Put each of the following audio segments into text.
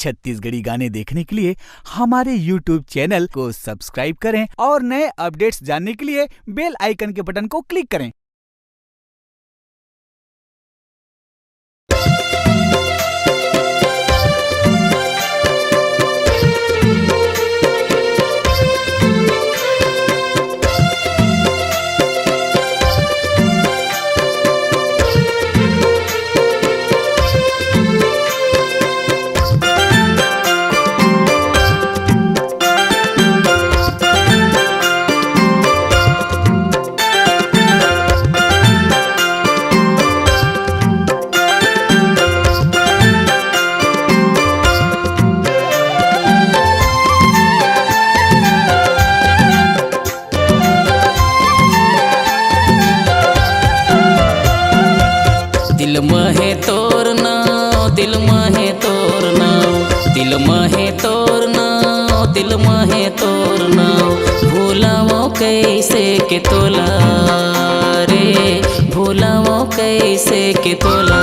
छत्तीसगढ़ी गाने देखने के लिए हमारे YouTube चैनल को सब्सक्राइब करें और नए अपडेट्स जानने के लिए बेल आइकन के बटन को क्लिक करें। दिल महे तोरना, दिल महे तोरना, दिल महे तोरना, दिल महे तोरना, भूलावो कैसे के तोला रे, भूलावो कैसे के तोला।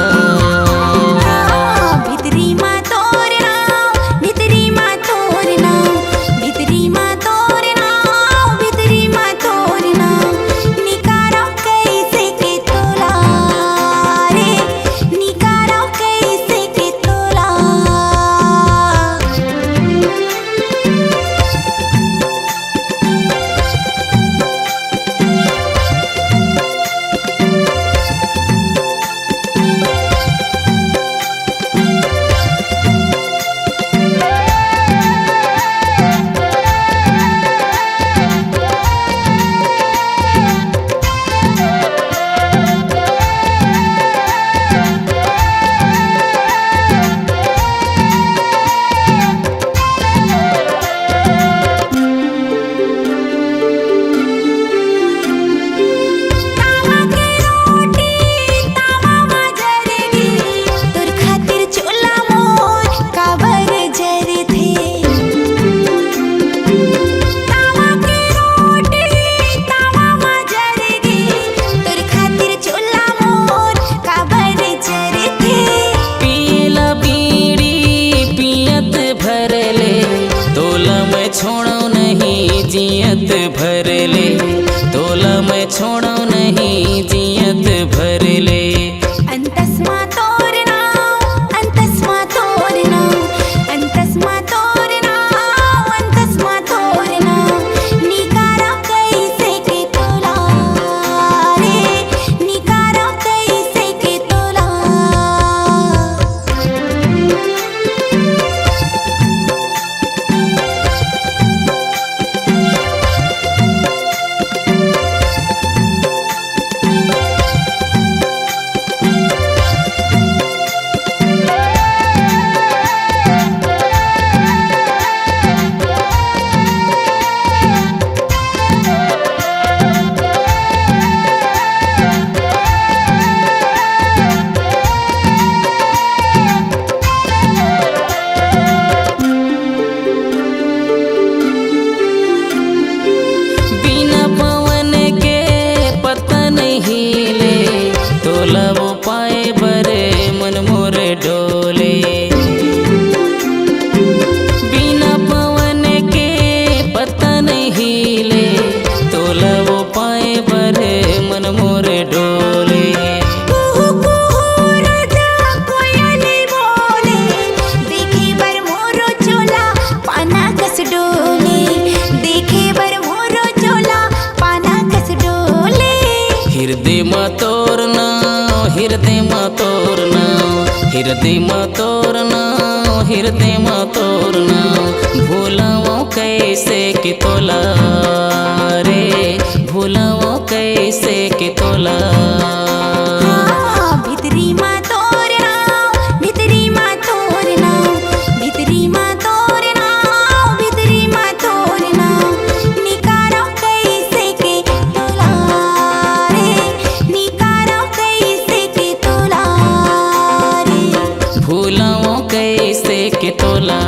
छोड़ो नहीं जियत भर ले, तोला मैं छोड़ो नहीं जियत भर ले। अंतस्मा तोरना, अंतस्मा तोरना, अंतस्मा तोरना, अंतस्मा तोरना, निकारा कैसे के तोला रे, निकारा कैसे के तोला। तोला वो पाए बरे मन मोरे डोले, बिना पवन के पता नहीं हिले, तोला वो पाए बरे मन मोरे डोले। हृदय में तोरना, हृदय में तोरना, हृदय में तोरना, हृदय में तोरना, भूलावो कैसे के तोला रे, भूलावो कैसे के तोला। भूलावो कैसे के तोला।